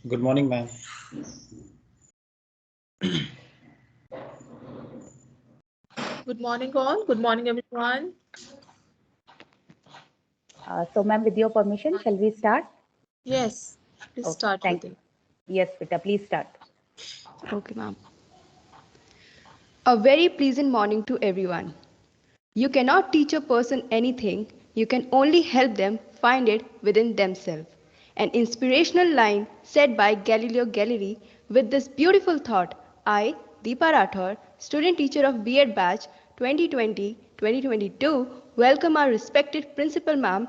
Good morning, ma'am. Good morning, all. Good morning, everyone. So, ma'am, with your permission, shall we start? Yes, please Okay, start thank with you. it. Yes, Vita, please start. Okay, ma'am. A very pleasant morning to everyone. You cannot teach a person anything, you can only help them find it within themselves. An inspirational line said by Galileo Galilei with this beautiful thought. I, Deepa Rathore, student teacher of B.Ed batch 2020-2022, welcome our respected principal ma'am,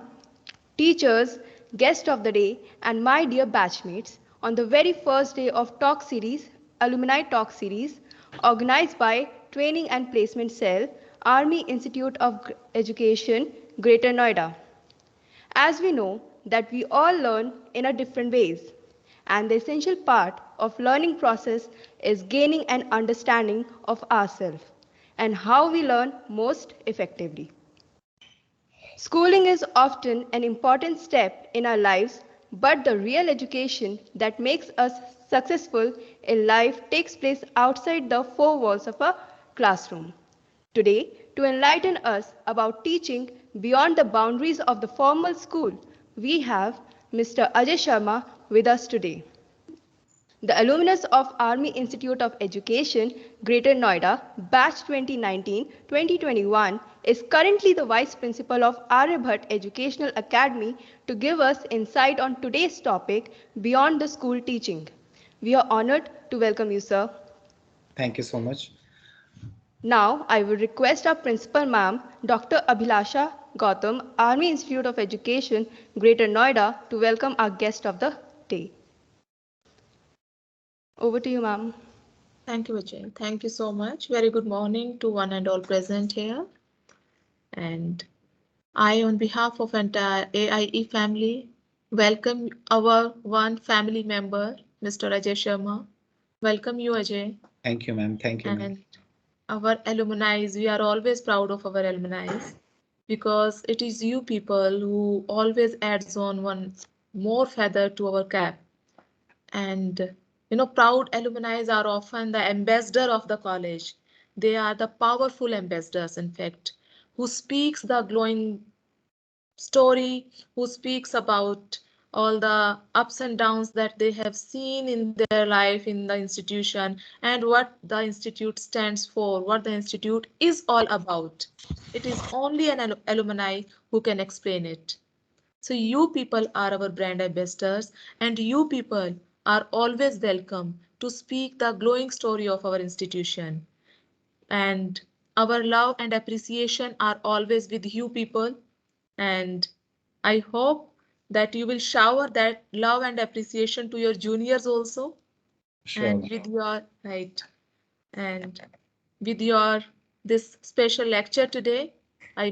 teachers, guest of the day, and my dear batchmates on the very first day of Talk Series, Alumni Talk Series, organized by Training and Placement Cell, Army Institute of Education, Greater Noida. As we know that we all learn in a different ways, and the essential part of learning process is gaining an understanding of ourselves and how we learn most effectively. Schooling is often an important step in our lives, but the real education that makes us successful in life takes place outside the four walls of a classroom. Today, to enlighten us about teaching beyond the boundaries of the formal school, we have Mr. Ajay Sharma with us today. The alumnus of Army Institute of Education, Greater Noida, batch 2019-2021, is currently the Vice Principal of Aryabhat Educational Academy to give us insight on today's topic, Beyond the School Teaching. We are honored to welcome you, sir. Thank you so much. Now, I will request our Principal Ma'am, Dr. Abhilasha Gautam, Army Institute of Education, Greater Noida, to welcome our guest of the day. Over to you, ma'am. Thank you, Ajay. Thank you so much. Very good morning to one and all present here. And I, on behalf of entire AIE family, welcome our one family member, Mr. Ajay Sharma. Welcome you, Ajay. Thank you, ma'am. Thank you, ma'am. And our alumni, we are always proud of our alumni because it is you people who always adds on one more feather to our cap. And proud alumni are often the ambassador of the college. They are the powerful ambassadors, in fact, who speaks the glowing story, who speaks about all the ups and downs that they have seen in their life in the institution and what the institute stands for, what the institute is all about. It is only an alumni who can explain it. So you people are our brand ambassadors, and you people are always welcome to speak the glowing story of our institution. And our love and appreciation are always with you people. And I hope that you will shower that love and appreciation to your juniors also. Sure. And with your right, and with your this special lecture today, I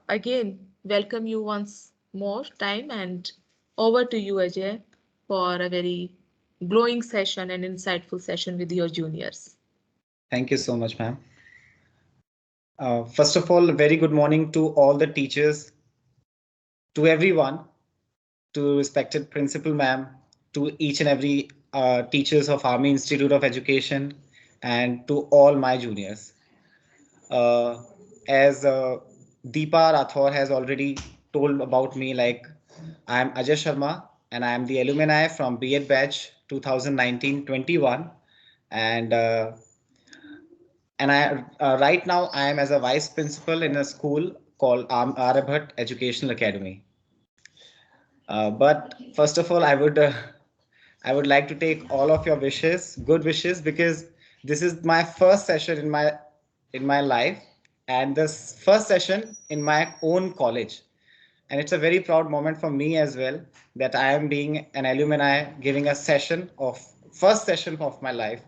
again welcome you once more time, and over to you, Ajay, for a very glowing session and insightful session with your juniors. Thank you so much, ma'am. First of all, very good morning to all the teachers, to everyone, to respected principal ma'am, to each and every teachers of Army Institute of Education, and to all my juniors. As Deepa Rathore has already told about me, like I am Ajay Sharma and I am the alumni from B.Ed batch 2019-21, and right now I am as a vice principal in a school called Aryabhat Educational Academy. But first of all, I would like to take all of your wishes, good wishes, because this is my first session in my life, and this first session in my own college. And it's a very proud moment for me as well that I am being an alumni giving a session of first session of my life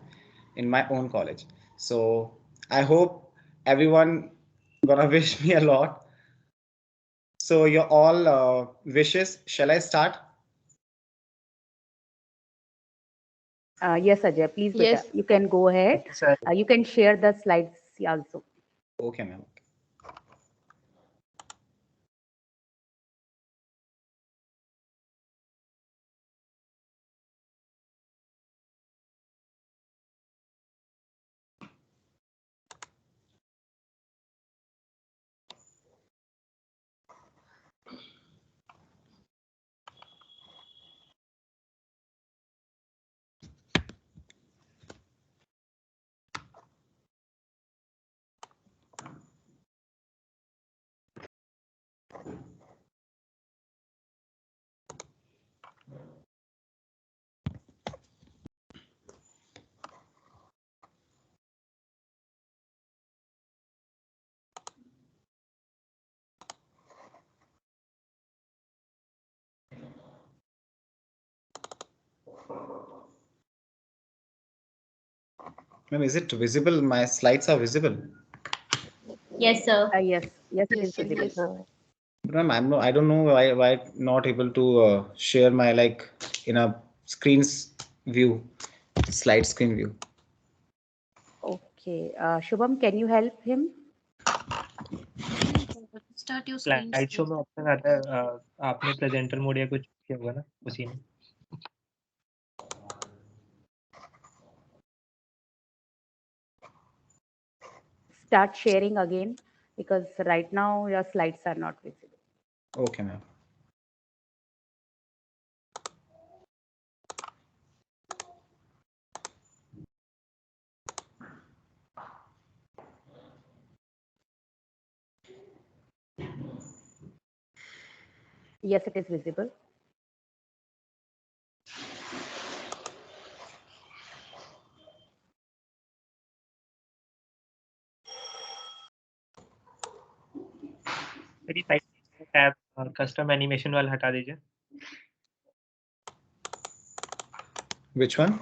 in my own college. So I hope everyone gonna wish me a lot. So your all wishes. Shall I start? Yes, Ajay, please, Vita, Yes, you can go ahead. Okay, sir. You can share the slides also. Okay, ma'am. Ma'am, is it visible? My slides are visible. Yes, sir. Yes, yes, it Yes, is sir, visible. yes. But ma'am, I don't know why not able to share my like in a screen's view, slide screen view. Okay. Shubham, can you help him? Start your slide screen. Show में option आता है आपने presenter mode या कुछ किया होगा ना उसी में Start sharing again because right now your slides are not visible. Okay, ma'am. Yes, it is visible. मेरी साइड टैब कस्टम एनिमेशन वाला हटा दीजिए Which one?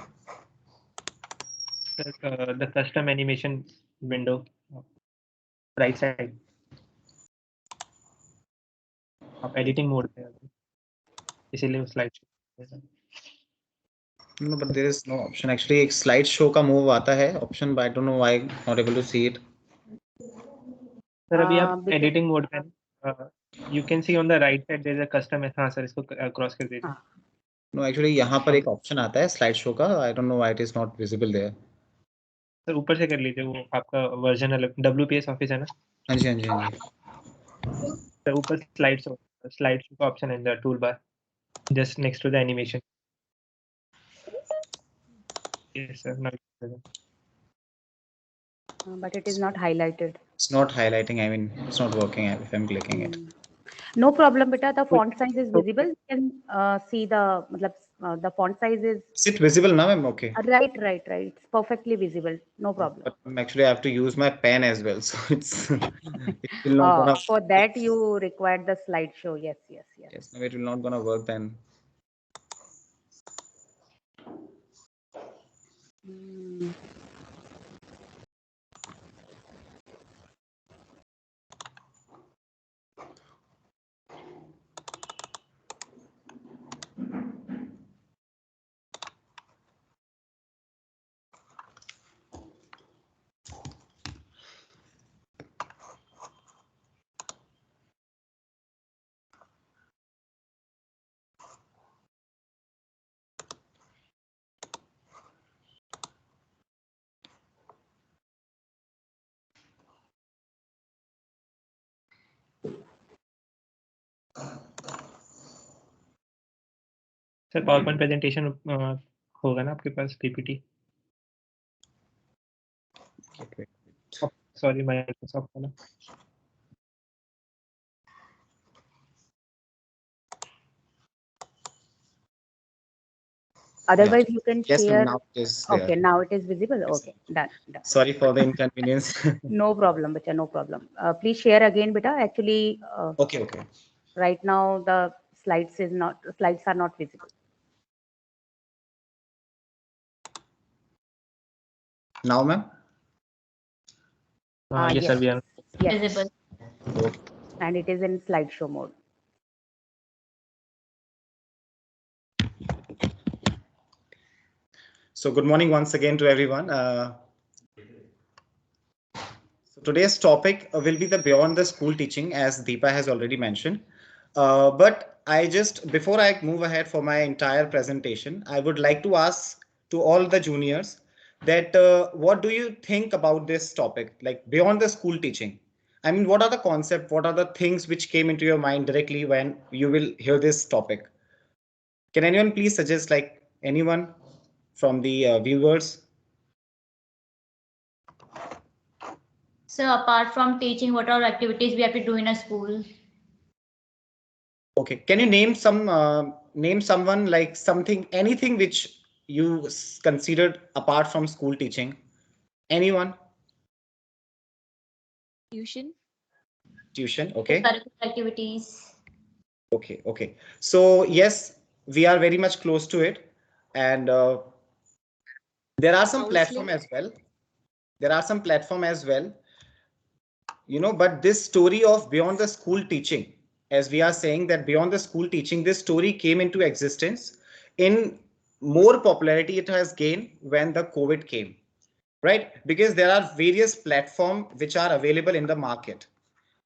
The custom animation window right side आप एडिटिंग मोड पे हैं इसीलिए slide show No, but there is no option. Actually, एक slide show का move आता है option, but I don't know why not able to see it. Sir अभी आप because एडिटिंग मोड पे हैं you can see on the right side there is a custom हां sir इसको क्रॉस कर दीजिए No, actually यहाँ पर एक option आता है slide show का. I don't know why it is not visible there. Sir ऊपर से कर लीजिए वो आपका वर्जन अलग WPS ऑफिस है ना हाँ जी, हाँ जी, हाँ जी. सर ऊपर स्लाइड शो का ऑप्शन है in the tool bar just next to the animation yes sir now but it is not highlighted. It's not highlighting. I mean, it's not working if I'm clicking it. No problem, beta. The font size is visible. You can see the, the font size is Is it visible now, ma'am? Okay. right. It's perfectly visible. No problem. But actually, I have to use my pen as well, so it's it will not gonna. For that, you require the slideshow. Yes. Yes, no, it will not gonna work then. Mm. Sir power point presentation होगा ना आपके पास PPT Okay. Sorry Microsoft वाला Otherwise, you can Yes, ma'am, share. now it is there. Okay, now it is visible. Yes. Okay, done. Sorry for the inconvenience. No problem, beta. No problem. Please share again, beta. Actually, Okay. right now the slides are not visible. Now, ma'am. yes sir we are Yes. Visible. Okay. And it is in slideshow mode. So good morning once again to everyone. So today's topic will be the beyond the school teaching, as Deepa has already mentioned. But before I move ahead for my entire presentation, I would like to ask to all the juniors that what do you think about this topic, like beyond the school teaching? I mean, what are the concepts? What are the things which came into your mind directly when you will hear this topic? Can anyone please suggest, like anyone from the viewers? So apart from teaching, what are activities we have to do in a school? Okay, can you name someone, like something, anything which you considered apart from school teaching? Anyone? Tuition. Okay. Curricular activities. Okay. So yes, we are very much close to it. And there are some platform as well. There are some platform as well, but this story of beyond the school teaching, as we are saying that beyond the school teaching, this story came into existence. In more popularity it has gained when the COVID came, right? Because there are various platforms which are available in the market.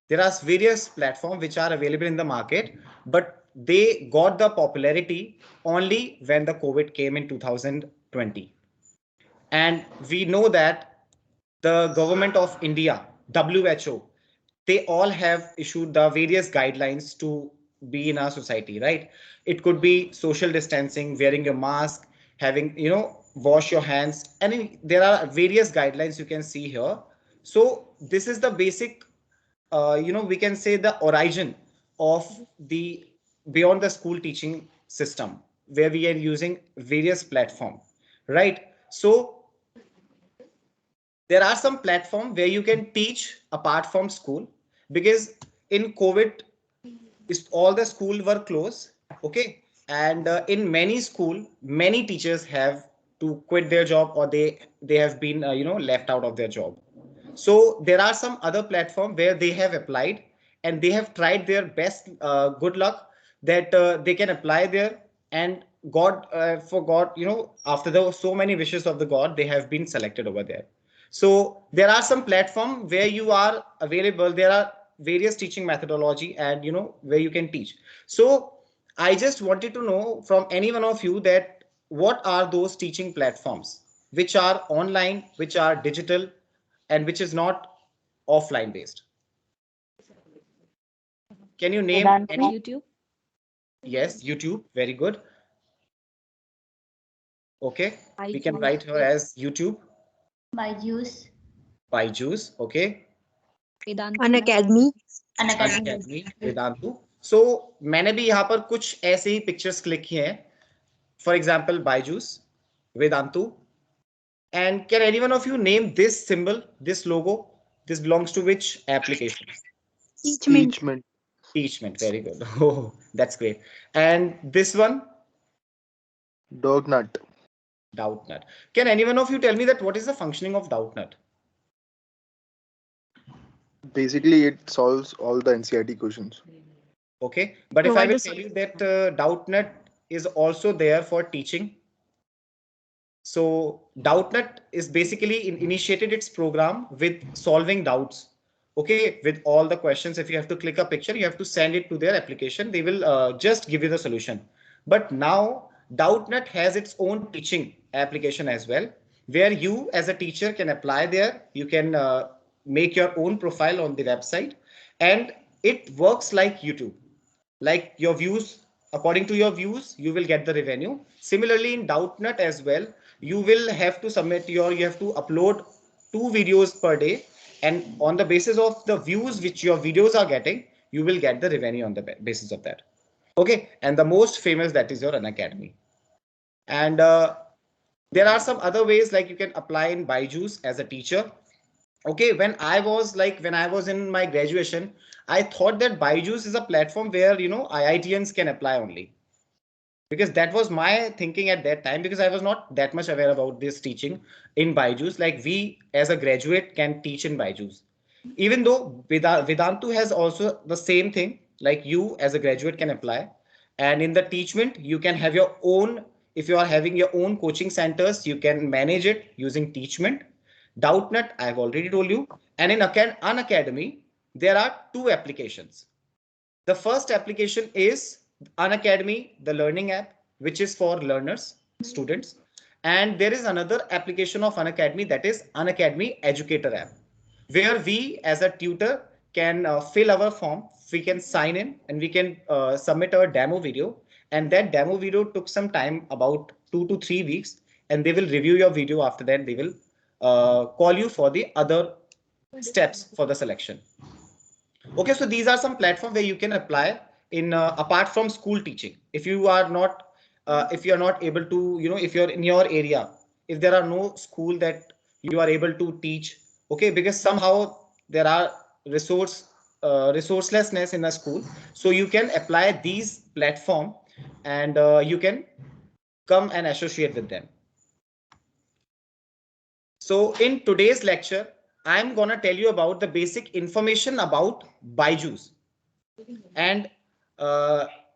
There are various platforms which are available in the market, but they got the popularity only when the COVID came in 2020. And we know that the government of India, WHO, they all have issued the various guidelines to be in our society, right? It could be social distancing, wearing your mask, having, wash your hands. And there are various guidelines you can see here. So this is the basic, we can say the origin of the beyond the school teaching system, where we are using various platform, right? So there are some platform where you can teach apart from school, because in COVID all the school were closed. Okay. And in many school many teachers have to quit their job, or they have been left out of their job. So there are some other platform where they have applied, and they have tried their best, good luck that they can apply there. And god, for god, after the so many wishes of the god, they have been selected over there. So there are some platform where you are available. There are various teaching methodology, and where you can teach. So I just wanted to know from any one of you that what are those teaching platforms which are online, which are digital, and which is not offline based. Can you name any? YouTube. Yes, YouTube. Very good. Okay, we can iTunes. write her as YouTube. Byju's, Byju's. Okay. Unacademy. Unacademy. Unacademy, Vedantu. So मैंने भी यहाँ पर कुछ ऐसे ही pictures click किए हैं. For example, Byju's, Vedantu. And can any one of you name this symbol, this logo? This belongs to which application? Teachment. Teachment. Very good. Oh, that's great. And this one? Dognut. Doubtnut. Can any one of you tell me that what is the functioning of Doubtnut? Basically, it solves all the NCERT questions. Okay, but if I will tell you that Doubtnut is also there for teaching. So Doubtnut is basically initiated its program with solving doubts. Okay, with all the questions, if you have to click a picture, you have to send it to their application. They will just give you the solution. But now Doubtnut has its own teaching application as well, where you as a teacher can apply there. You can make your own profile on the website, and it works like YouTube. Like your views, according to your views, you will get the revenue. Similarly, in Doubtnut as well, you will have to you have to upload 2 videos per day. And on the basis of the views which your videos are getting, you will get the revenue on the basis of that. Okay. And the most famous, that is your Unacademy. And there are some other ways, like you can apply in Byju's as a teacher. Okay, when I was in my graduation, I thought that Byju's is a platform where IITians can apply only, because that was my thinking at that time, because I was not that much aware about this teaching in Byju's. Like we as a graduate can teach in Byju's, even though Vedantu has also the same thing, like you as a graduate can apply. And in the teachment, you can have your own. If you are having your own coaching centers, you can manage it using teachment. Doubtnut, I have already told you. And in Unacademy, there are 2 applications. The first application is Unacademy, the learning app, which is for learners, students. And there is another application of Unacademy, that is Unacademy Educator app, where we as a tutor can fill our form, we can sign in, and we can submit our demo video. And that demo video took some time, about 2 to 3 weeks, and they will review your video. After that, they will call you for the other steps for the selection. Okay, so these are some platforms where you can apply in apart from school teaching. If you are not able to, if you're in your area, if there are no school that you are able to teach. Okay, because somehow there are resourcelessness in a school, so you can apply these platform, and you can come and associate with them. So in today's lecture, I'm gonna tell you about the basic information about BYJU'S. And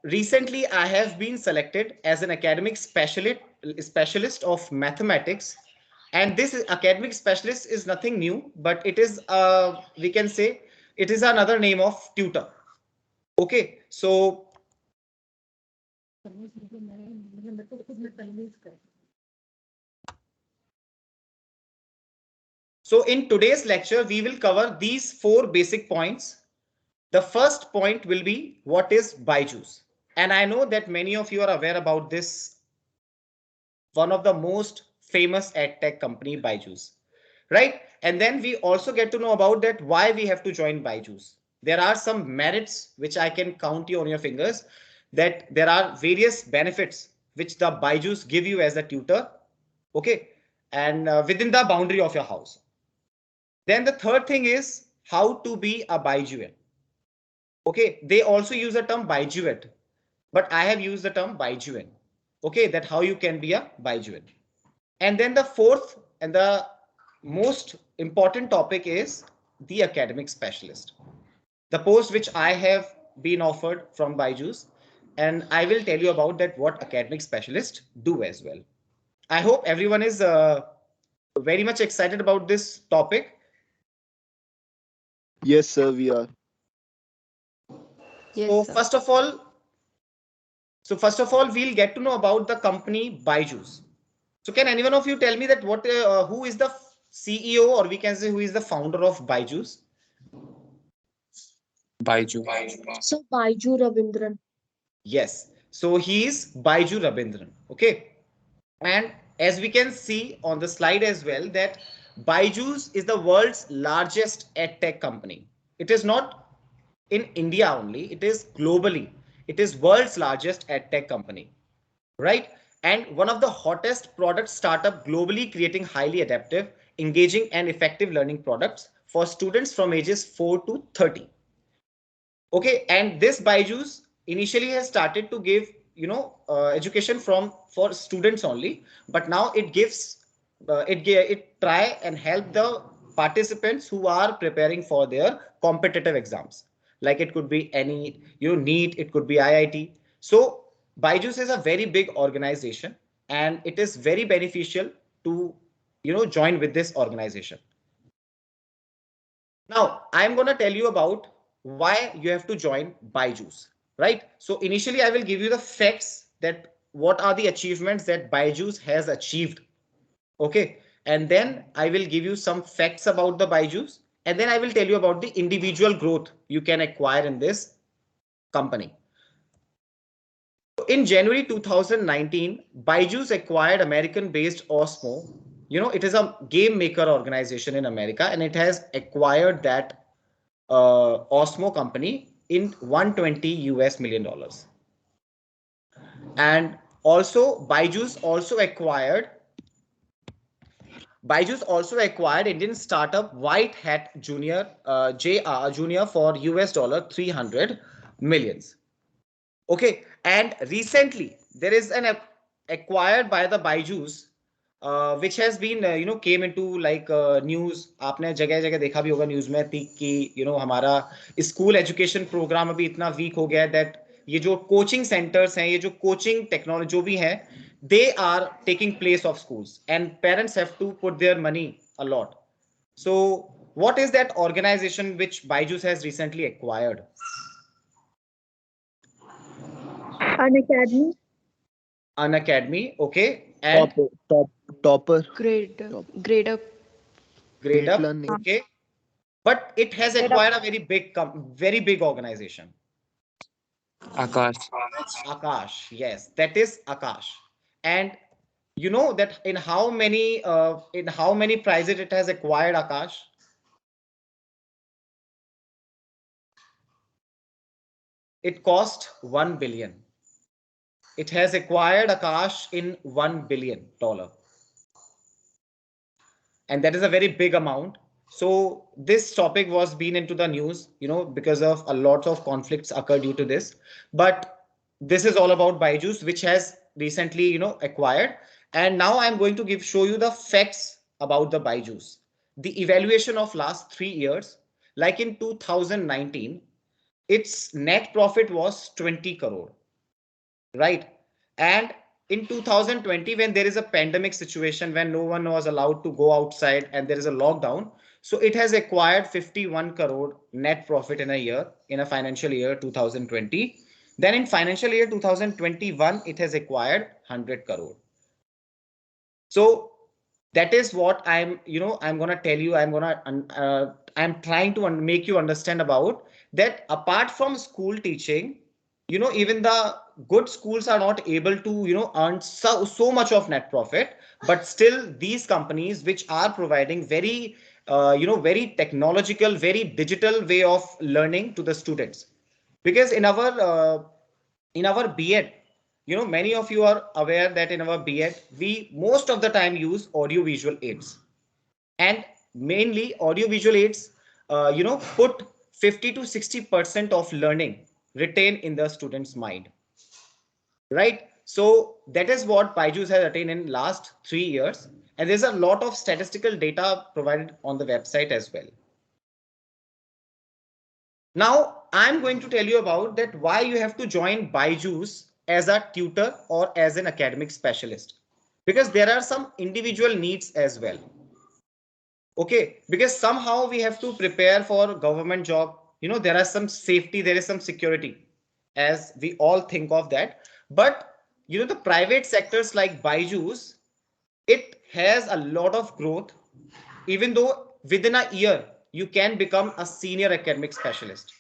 recently I have been selected as an academic specialist of mathematics. And this academic specialist is nothing new, but it is, we can say, it is another name of tutor. Okay, so in today's lecture, we will cover these 4 basic points. The first point will be what is BYJU'S. And I know that many of you are aware about this, one of the most famous edtech company, BYJU'S, right? And then we also get to know about that why we have to join BYJU'S. There are some merits which I can count you on your fingers, that there are various benefits which the BYJU'S give you as a tutor, okay, and within the boundary of your house. Then the third thing is how to be a BYJU'an. Okay, they also use the term BYJU'at, but I have used the term BYJU'an. Okay, that how you can be a BYJU'an. And then the fourth and the most important topic is the academic specialist, the post which I have been offered from BYJU'S, and I will tell you about that what academic specialists do as well. I hope everyone is very much excited about this topic. Yes, sir, we are. Yes, So sir. first of all, we'll get to know about the company BYJU'S. So can anyone of you tell me that who is the CEO, or we can say who is the founder of BYJU'S? Baiju. So Baiju Ravindran. Yes. So he is BYJU Rabindran. Okay. And as we can see on the slide as well, that BYJU'S is the world's largest edtech company. It is not in India only, it is globally. It is world's largest edtech company, right? And one of the hottest product startup globally, creating highly adaptive, engaging and effective learning products for students from ages 4 to 30. Okay, and this BYJU'S initially has started to give, education for students only, but now it gives, it try and help the participants who are preparing for their competitive exams. Like it could be any, NEET, it could be IIT. So BYJU'S is a very big organization, and it is very beneficial to, join with this organization. Now, I'm going to tell you about why you have to join BYJU'S, right? So initially, I will give you the facts that what are the achievements that BYJU'S has achieved. Okay. And then I will give you some facts about the BYJU'S. And then I will tell you about the individual growth you can acquire in this company. In January 2019, BYJU'S acquired American-based Osmo. It is a game maker organization in America, and it has acquired that Osmo company in $120 million. And also BYJU'S also acquired Indian startup White Hat Junior Junior for $300 millions. Okay, and recently there is an acquired by the BYJU'S, which has been came into like news. आपने जगह जगह देखा भी होगा news में कि हमारा school education programme अभी इतना वीक हो गया है that ये जो कोचिंग सेंटर्स हैं, ये जो कोचिंग टेक्नोलॉजी जो भी है, they are taking place of schools, and parents have to put their money a lot. So what is that organization which BYJU'S has recently acquired? Unacademy. Unacademy, okay. And Topper. Grade up. Grade up, Learning. okay. But it has acquired a very big organization. Akash. Akash, yes, that is Akash. And you know that in how many prizes it has acquired, Akash? It cost $1 billion. It has acquired Akash in $1 billion. And that is a very big amount. So this topic was been into the news, because of a lot of conflicts occurred due to this. But this is all about BYJU'S, which has recently, acquired. And now I'm going to show you the facts about the Byju's. The evaluation of last 3 years, like in 2019, its net profit was 20 crore, right? And in 2020, when there is a pandemic situation, when no one was allowed to go outside and there is a lockdown, so it has acquired 51 crore net profit in a year, in a financial year 2020. Then in financial year 2021, it has acquired 100 crore. So that is what I'm going to tell you. I'm trying to make you understand about that. Apart from school teaching, even the good schools are not able to, earn so much of net profit, but still these companies which are providing very, very technological, very digital way of learning to the students. Because in our B.Ed, many of you are aware that in our B.Ed, we most of the time use audio visual aids, and mainly audio visual aids, put 50 to 60% of learning retain in the student's mind, right? So that is what Byju's has attained in last 3 years, and there's a lot of statistical data provided on the website as well. Now I'm going to tell you about that why you have to join Byju's as a tutor or as an academic specialist, because there are some individual needs as well. Okay, because somehow we have to prepare for government job. There are some safety, there is some security, as we all think of that. But the private sectors like Byju's, it has a lot of growth, even though within a year you can become a senior academic specialist.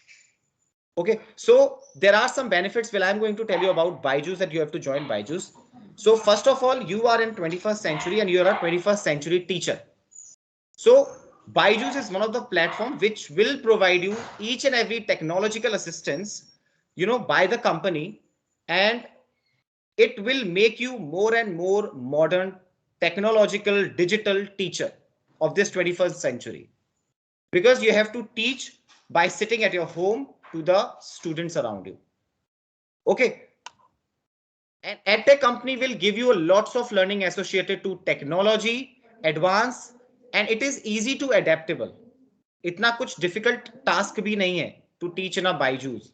Okay, so there are some benefits. Well, I'm going to tell you about Byju's, that you have to join Byju's. So first of all, you are in 21st century and you are a 21st century teacher. So Byju's is one of the platforms which will provide you each and every technological assistance, by the company, and it will make you more and more modern, technological, digital teacher of this 21st century, because you have to teach by sitting at your home to the students around you. Okay. And EdTech company will give you lots of learning associated to technology, advance, and it is easy to adaptable. इतना कुछ difficult task भी नहीं है to teach in a Byju's,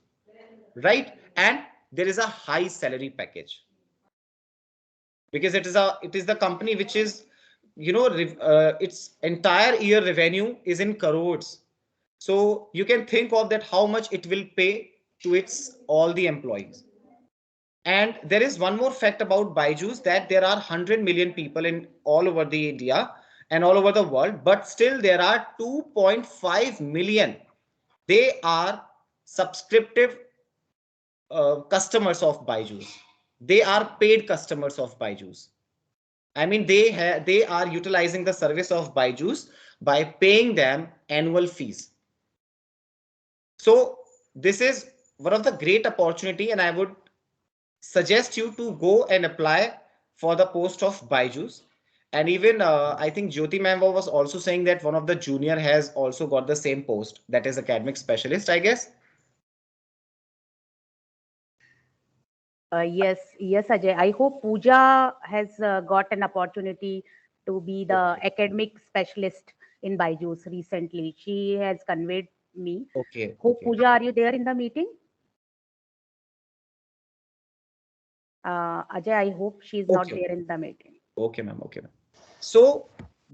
right? And there is a high salary package, because it is the company which is, its entire year revenue is in crores. So you can think of that how much it will pay to its all the employees. And there is one more fact about Byju's, that there are 100 million people in all over the India and all over the world, but still there are 2.5 million. They are subscriptive customers of Byju's. They are paid customers of Byju's. I mean, they are utilizing the service of Byju's by paying them annual fees. So this is one of the great opportunity, and I would suggest you to go and apply for the post of Byju's. And even I think Jyoti ma'am was also saying that one of the junior has also got the same post, that is academic specialist, I guess. Yes, Ajay. I hope Pooja has got an opportunity to be the academic specialist in Byju's recently. She has conveyed me. Okay. Hope Okay. Pooja, are you there in the meeting? Ajay, I hope she's not Okay. there in the meeting. Okay, ma'am. Okay, ma'am. So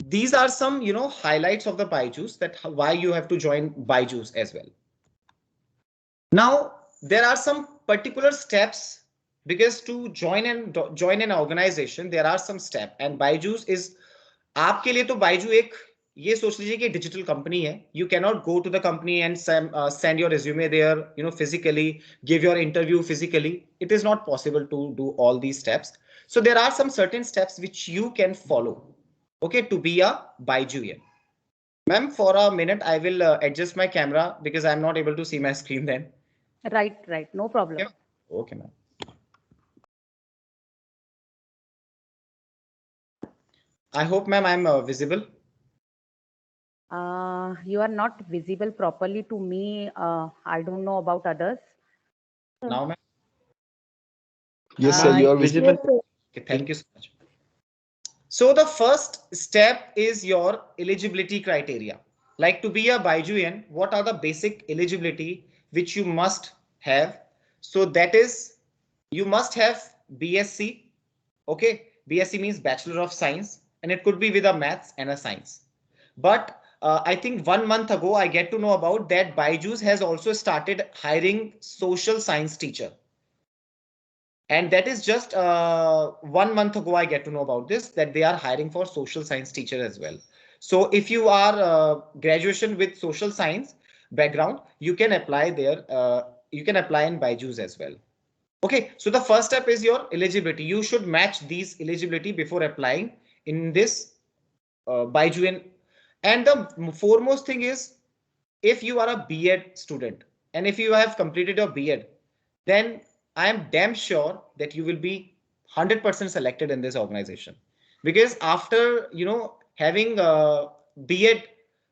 these are some, highlights of the Byju's, that why you have to join Byju's as well. Now, there are some particular steps, because to join an organization, there are some steps, and Byju's is आपके लिए तो Byju एक ये सोच लीजिए कि digital company है. You cannot go to the company and send your resume there, physically, give your interview physically. It is not possible to do all these steps. So there are some certain steps which you can follow, okay, to be a Byjuian. Ma'am, for a minute, I will adjust my camera because I'm not able to see my screen then. Right. No problem. Okay, ma'am. I hope, ma'am, I'm visible. You are not visible properly to me. I don't know about others. Now, ma'am. Yes, sir, you are Visible. Yes, sir. Okay, thank you so much. So the first step is your eligibility criteria. Like to be a Baijuian, what are the basic eligibility which you must have? So that is, you must have BSc. Okay, BSc means Bachelor of Science, and it could be with a maths and a science. But I think 1 month ago, I get to know about that Byju's has also started hiring social science teacher. And that is just 1 month ago, I get to know about this, that they are hiring for social science teacher as well. So if you are graduation with social science background, you can apply there. You can apply in Byju's as well. Okay, so the first step is your eligibility. You should match these eligibility before applying in this Byjuan. And the foremost thing is, if you are a B.Ed student and if you have completed your B.Ed, then I am damn sure that you will be 100% selected in this organization. Because after, having B.Ed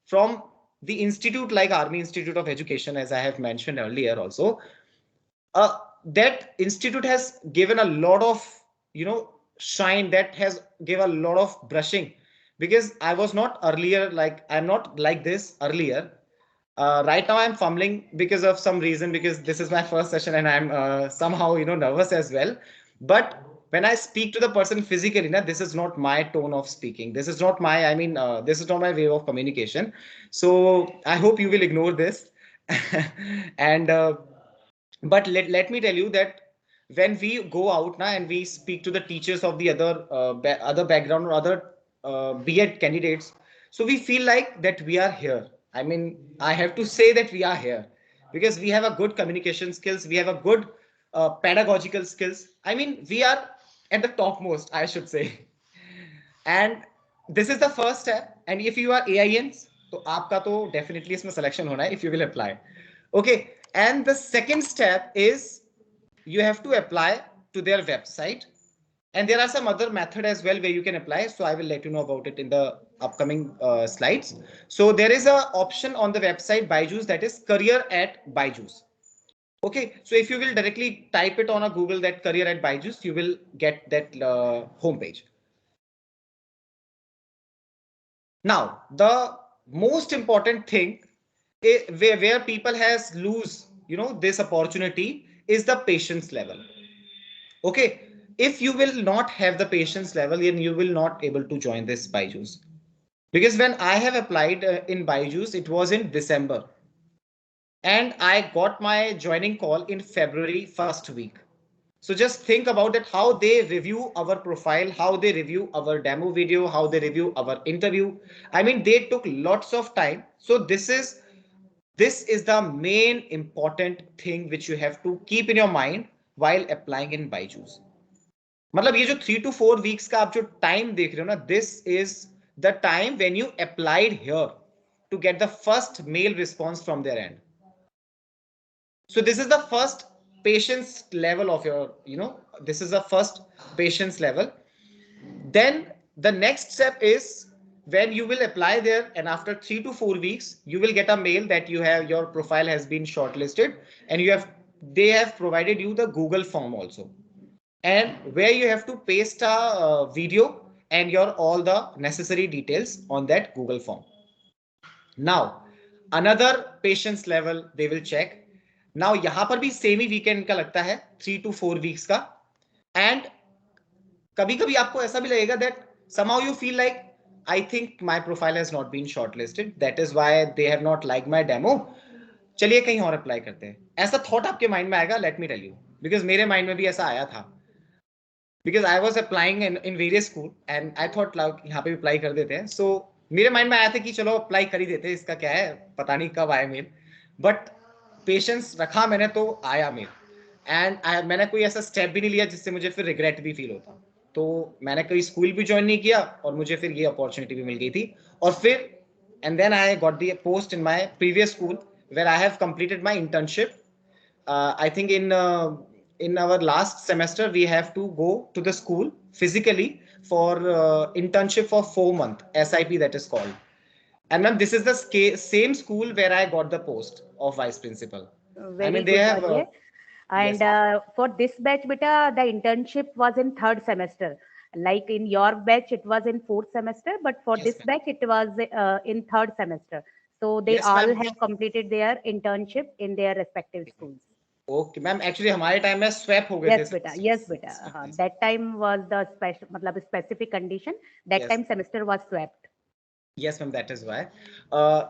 from the institute like Army Institute of Education, as I have mentioned earlier also, that institute has given a lot of, shine, that has given a lot of brushing, because I was not earlier, like I'm not like this earlier. Right now I'm fumbling because of some reason, because this is my first session and I'm somehow, nervous as well. But when I speak to the person physically, this is not my tone of speaking. This is not my, this is not my way of communication. So I hope you will ignore this. And but let me tell you that when we go out now and we speak to the teachers of the other background or other B.Ed candidates, so we feel like that we are here. I have to say that we are here because we have a good communication skills, we have a good pedagogical skills. We are at the topmost, I should say. And this is the first step. And if you are AINs, तो आपका तो definitely इसमें selection होना है if you will apply. Okay, and the second step is you have to apply to their website, and there are some other method as well where you can apply, so I will let you know about it in the upcoming slides. So there is a option on the website Byju's, that is career at Byju's. Okay, so if you will directly type it on a Google, that career at Byju's, you will get that homepage. Now the most important thing, where people has lose this opportunity, is the patience level. Okay, if you will not have the patience level, then you will not able to join this Byju's. Because when I have applied in Byju's, it was in December, and I got my joining call in February first week. So just think about it, how they review our profile, how they review our demo video, how they review our interview. They took lots of time. So this is the main important thing which you have to keep in your mind while applying in Byju's. मतलब ये जो 3 to 4 weeks का आप जो time देख रहे हो ना, this is the time when you applied here to get the first mail response from their end. So this is the first patience level of your, this is the first patience level. Then the next step is when you will apply there, and after 3 to 4 weeks, you will get a mail that your profile has been shortlisted, and they have provided you the Google form also, and where you have to paste a video and your all the necessary details on that Google form. Now another patience level they will check. Now यहाँ पर भी same ही weekend का लगता है 3 to 4 weeks का. And कभी कभी आपको ऐसा भी लगेगा that somehow you feel like, I think my profile has not been shortlisted, that is why they have not liked my demo. चलिए कहीं और अप्लाई करते हैं, ऐसा थॉट आपके माइंड में आएगा. Let me tell you, because मेरे माइंड में भी ऐसा आया था. because I was applying in various school and I thought like यहाँ पे भी अप्लाई कर देते हैं. So मेरे माइंड में आया था कि चलो अप्लाई कर ही देते हैं, इसका क्या है, पता नहीं कब आया मेल. बट पेशेंस रखा मैंने, तो आया मेल. एंड मैंने कोई ऐसा स्टेप भी नहीं लिया जिससे मुझे फिर रिग्रेट भी फील होता. तो मैंने कोई स्कूल भी ज्वाइन नहीं किया और मुझे फिर ये अपॉर्चुनिटी भी मिल गई थी. और फिर and then I got the post in my previous school where I have completed my internship. I think in our last semester we have to go to the school physically for internship for 4 months, SIP that is called. And ma'am, this is the same school where I got the post of vice principal. Very good, Ajay. And for this batch, beta, the internship was in third semester. Like in your batch, it was in fourth semester, but for Yes, this ma'am. batch, it was in third semester. So they Yes, all ma'am. have completed their internship in their respective schools. Okay ma'am, actually हमारे time में swap हो गए थे Yes, beta. Yes, beta. That time was the special, मतलब specific condition. That Yes. time semester was swapped. Yes, ma'am, that is why.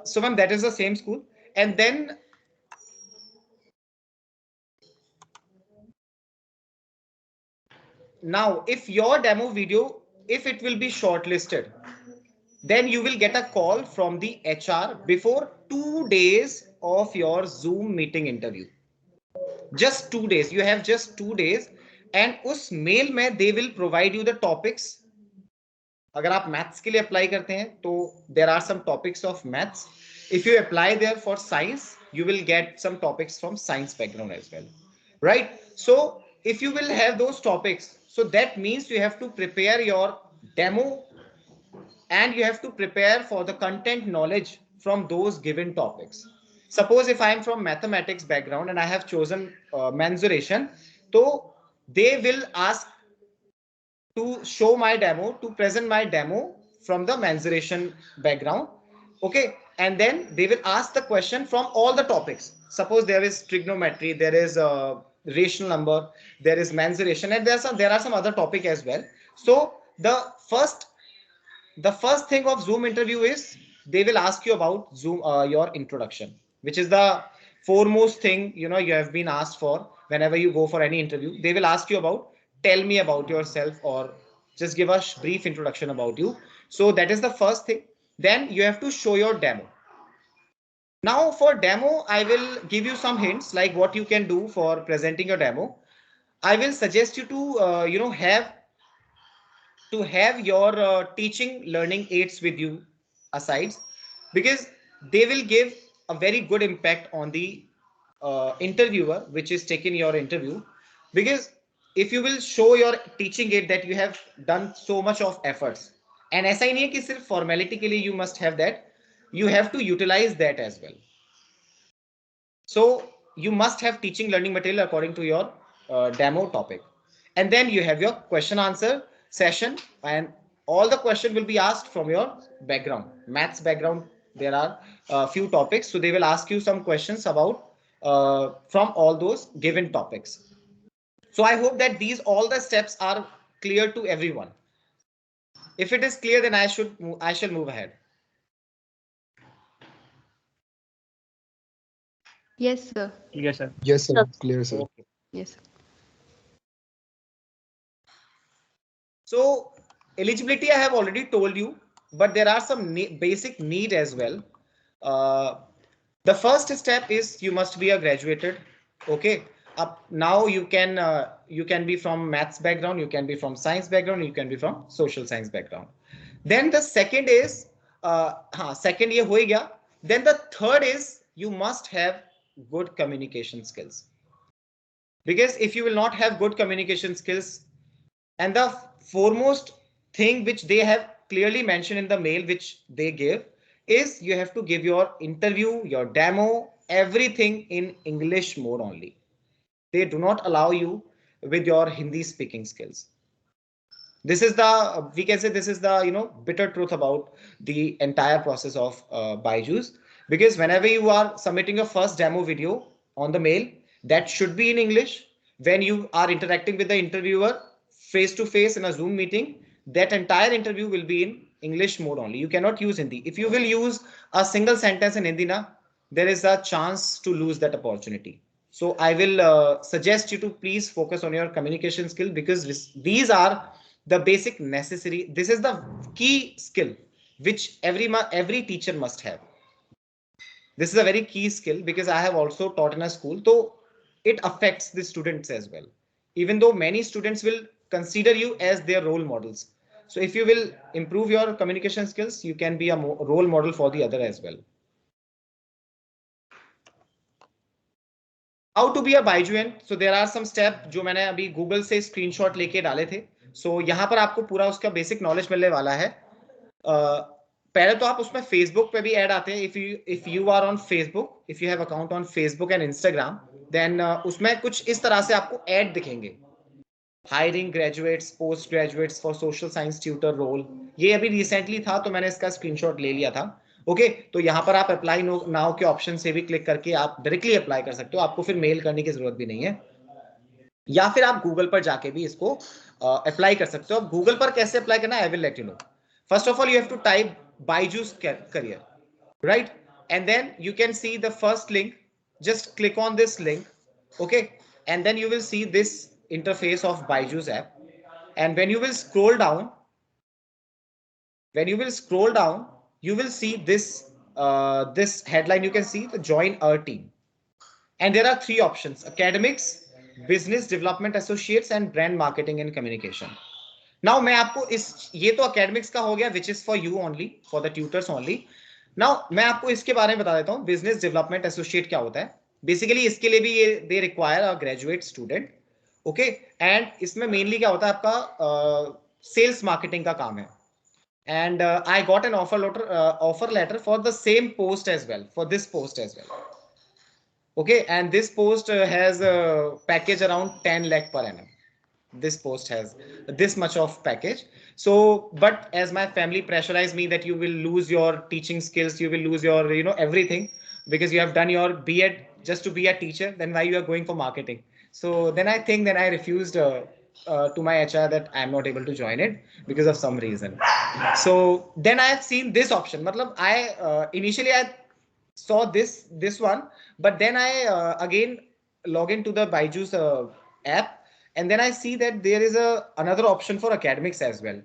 So, ma'am, that is the same school. And then now, if your demo video, if it will be shortlisted, then you will get a call from the HR before 2 days of your Zoom meeting interview. Just 2 days. You have just 2 days. And उस mail में they will provide you the topics. अगर आप maths के लिए apply करते हैं तो there are some topics of maths. If you apply there for science, you will get some topics from science background as well, right? So if you will have those topics, so that means you have to prepare your demo and you have to prepare for the content knowledge from those given topics. Suppose if I am from mathematics background and I have chosen mensuration, so they will ask to show my demo, to present my demo from the mensuration background. Okay. And then they will ask the question from all the topics. Suppose there is trigonometry, there is a rational number, there is mensuration, and there are some other topic as well. So the first thing of Zoom interview is they will ask you about Zoom, your introduction, which is the foremost thing, you know, you have been asked for whenever you go for any interview. They will ask you about, tell me about yourself, or just give a brief introduction about you. So that is the first thing. Then you have to show your demo. Now for demo, I will give you some hints like what you can do for presenting your demo. I will suggest you to, have your teaching learning aids with you aside, because they will give a very good impact on the interviewer which is taking your interview. Because if you will show your teaching aid that you have done so much of efforts, and ऐसा ही नहीं है कि सिर्फ formality के लिए you must have that, you have to utilize that as well. So you must have teaching learning material according to your demo topic. And then you have your question answer session, and all the question will be asked from your background, maths background. There are a few topics. So they will ask you some questions about from all those given topics. So I hope that these all the steps are clear to everyone. If it is clear, then I shall move ahead. Yes, sir. Yes, sir. Yes, sir. Clear, sir. Okay. Yes, sir. So eligibility, I have already told you, but there are some basic need as well. The first step is you must be a graduated. Okay. Up now you can be from maths background, you can be from science background, you can be from social science background. Then the second is second ye ho gaya. Then the third is you must have good communication skills. Because if you will not have good communication skills, and the foremost thing which they have clearly mentioned in the mail which they give is you have to give your interview, your demo, everything in English mode only. They do not allow you with your Hindi speaking skills. This is the, we can say this is the, bitter truth about the entire process of Byju's, because whenever you are submitting your first demo video on the mail, that should be in English. When you are interacting with the interviewer face to face in a Zoom meeting, that entire interview will be in English mode only. You cannot use Hindi. If you will use a single sentence in Hindi, there is a chance to lose that opportunity. So I will suggest you to please focus on your communication skill, because these are the basic necessary. This is the key skill which every teacher must have. This is a very key skill because I have also taught in a school, so it affects the students as well. Even though many students will consider you as their role models. So if you will improve your communication skills, you can be a role model for the other as well. How to be a Byjuan? So there are some steps जो मैंने अभी Google से screenshot लेके डाले थे. So यहाँ पर आपको पूरा उसका basic knowledge मिलने वाला है. पहले तो आप उसमें Facebook पे भी ऐड आते हैं. If you are on Facebook, if you have account on Facebook and Instagram, then उसमें कुछ इस तरह से आपको ऐड दिखेंगे, hiring graduates, post graduates for social science tutor role. ये अभी रिसेंटली था तो मैंने इसका स्क्रीनशॉट ले लिया था। ओके, तो यहाँ पर आप अप्लाई नाउ के ऑप्शन से भी क्लिक करके आप डायरेक्टली अप्लाई कर सकते हो, आपको फिर मेल करने की जरूरत भी नहीं है, या फिर आप गूगल पर जाके भी इसको अप्लाई कर सकते हो। अब गूगल पर कैसे अप्लाई करना है, I will let you know. First of all you have to type Byju's career, right? And then you can see the first link. Just click on this link, okay? And then you will see this interface of Byju's app. And when you will scroll down, you will see this headline. You can see the join our team. And there are three options: academics, business development associates, and brand marketing and communication. Now मैं आपको ये तो academics का हो गया, which is for you only, for the tutors only. Now मैं आपको इसके बारे में बता देता हूँ, business development associate क्या होता है। बेसिकली इसके लिए भी ये they require a graduate student, okay? And इसमें mainly क्या होता है, आपका sales marketing का काम है। And I got an offer letter for the same post as well, for this post as well. Okay, and this post has a package around 10 lakh per annum. This post has this much of package. So, but as my family pressurized me that you will lose your teaching skills, you will lose your, everything, because you have done your B.Ed just to be a teacher, then why you are going for marketing? So then I think that I refused to my HR that I'm not able to join it because of some reason. So then I have seen this option. Matlab, initially I saw this one, but then I again log into the Byju's app, and then I see that there is another option for academics as well.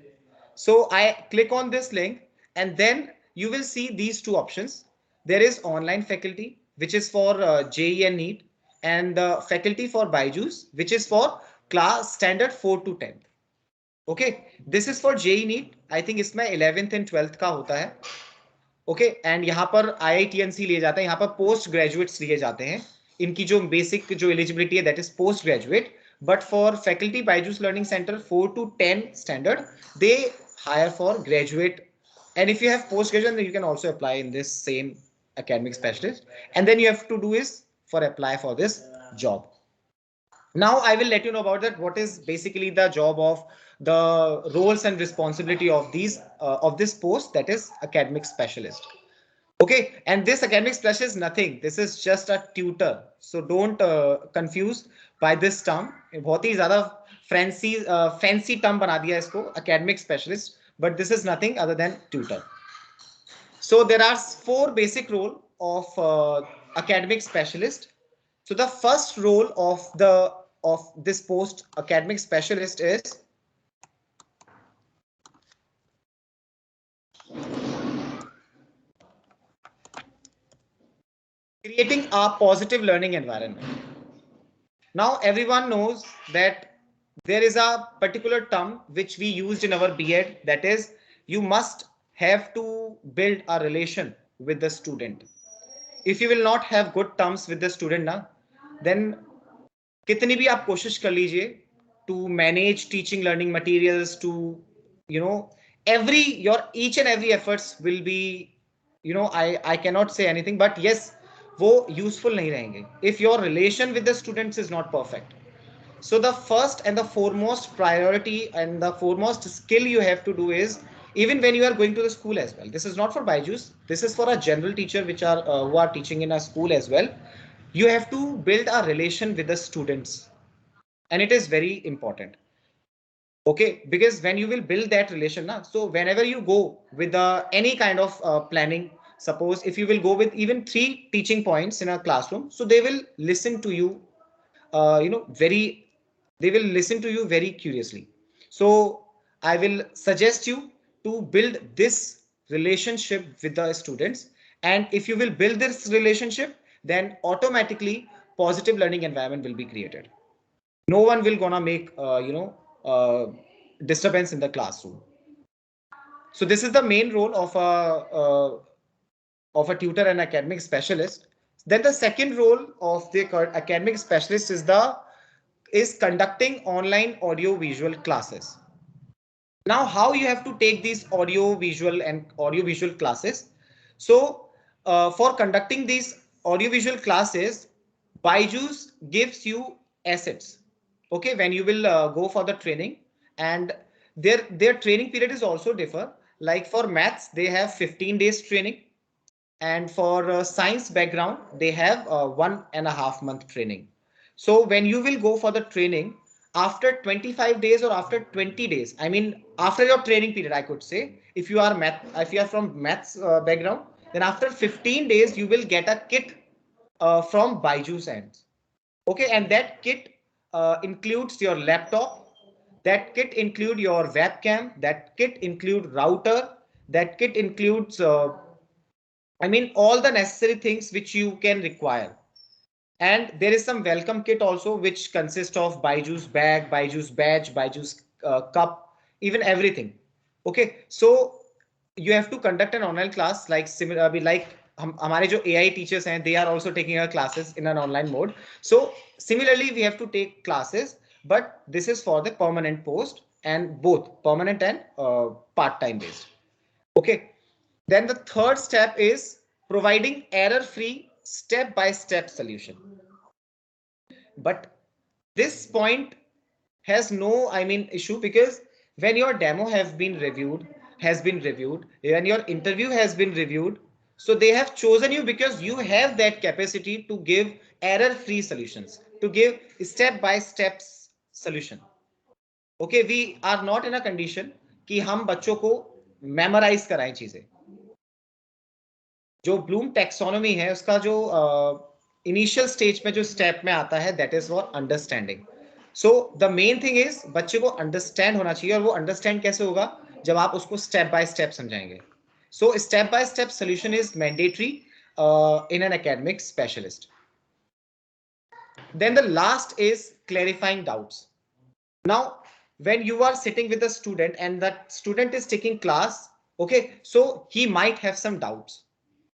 So I click on this link, and then you will see these two options. There is online faculty, which is for JEE and NEET, and faculty for Byju's, which is for class standard 4 to 10. Okay, this is for JEE NEET. I think इसमें 11th and 12th का होता है। Okay, and यहाँ पर IITNC लिए जाते हैं, यहाँ पर पोस्ट ग्रेजुएट्स लिए जाते हैं, इनकी जो बेसिक जो एलिजिबिलिटी है that is post graduate. But for faculty Byju's learning centre 4 to 10 standard, they hire for graduate, and if you have post graduate then you can also apply in this same academic specialist, and then you have to do is for apply for this job. Now I will let you know about that, what is basically the job of the roles and responsibility of these of this post, that is academic specialist. Okay, and this academic specialist is nothing, this is just a tutor, so don't confuse by this term. बहुत ही ज़्यादा fancy term बना दिया इसको academic specialist, but this is nothing other than tutor. So there are 4 basic role of academic specialist. So the first role of this post academic specialist is creating a positive learning environment. Now everyone knows that there is a particular term which we used in our B.Ed, that is you must have to build a relation with the student. If you will not have good terms with the student na, then कितनी भी आप कोशिश कर लीजिए to manage teaching learning materials, to each and every efforts will be, I cannot say anything, but yes, वो useful नहीं रहेंगे if your relation with the students is not perfect. So the first and the foremost priority and the foremost skill you have to do is, even when you are going to the school as well, this is not for Byju's, this is for a general teacher which are who are teaching in a school as well, you have to build a relation with the students, and it is very important. Okay, because when you will build that relation na, so whenever you go with any kind of planning, suppose if you will go with even 3 teaching points in a classroom, so they will listen to you they will listen to you very curiously. So I will suggest you to build this relationship with the students, and if you will build this relationship, then automatically positive learning environment will be created. No one will gonna make disturbance in the classroom. So this is the main role of a tutor and academic specialist. Then the second role of the academic specialist is conducting online audio visual classes. Now how you have to take these audio visual classes? So for conducting these audio visual classes, Byju's gives you assets. Okay, when you will go for the training, and their training period is also differ. Like for maths, they have 15 days training, and for science background, they have 1.5 month training. So when you will go for the training, after 25 days or after 20 days, I mean after your training period, I could say, if you are from maths background, then after 15 days you will get a kit from Byju's end. Okay, and that kit includes your laptop, that kit include your webcam, that kit include router, that kit includes I mean all the necessary things which you can require. And there is some welcome kit also, which consists of Byju's bag, Byju's badge, Byju's cup, even everything. Okay, so you have to conduct an online class like similar, like हमारे जो AI teachers हैं, they are also taking our classes in an online mode. So similarly, we have to take classes, but this is for the permanent post and both permanent and part-time based. Okay. Then the third step is providing error-free step-by-step solution. But this point has no, I mean, issue, because when your demo has been reviewed, when your interview has been reviewed, so they have chosen you because you have that capacity to give error-free solutions, to give step-by-step solution. Okay, we are not in a condition कि हम बच्चों को memorize कराएं चीजें. जो Bloom taxonomy है उसका जो इनिशियल स्टेज में जो स्टेप में आता है, that is for understanding. So the main thing is बच्चे को अंडरस्टैंड होना चाहिए, और वो अंडरस्टैंड कैसे होगा जब आप उसको स्टेप बाय स्टेप समझाएंगे. So step by step solution is mandatory in an academic specialist. Then the last is clarifying doubts. Now, when you are sitting with a student and that student is taking class, okay, so he might have some doubts.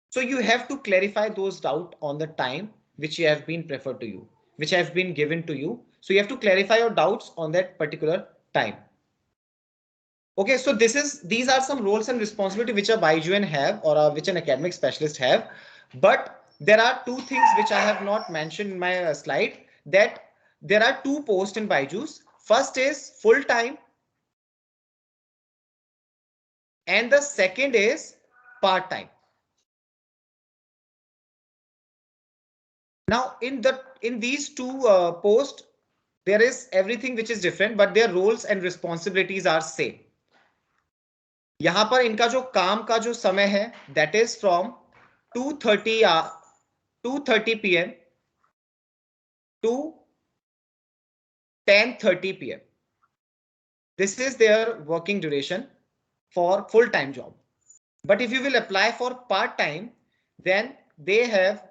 So you have to clarify those doubts on the time which have been preferred to you, which have been given to you. So you have to clarify your doubts on that particular time. Okay, so these are some roles and responsibility which a Byjuan have, or which an academic specialist have. But there are two things which I have not mentioned in my slide, that there are two posts in Byju's. First is full time, and the second is part time. Now in these two posts, there is everything which is different, but their roles and responsibilities are same. यहाँ पर इनका जो काम का जो समय है, that is from 2:30 p.m. to 10:30 p.m. This is their working duration for full-time job. But if you will apply for part-time, then they have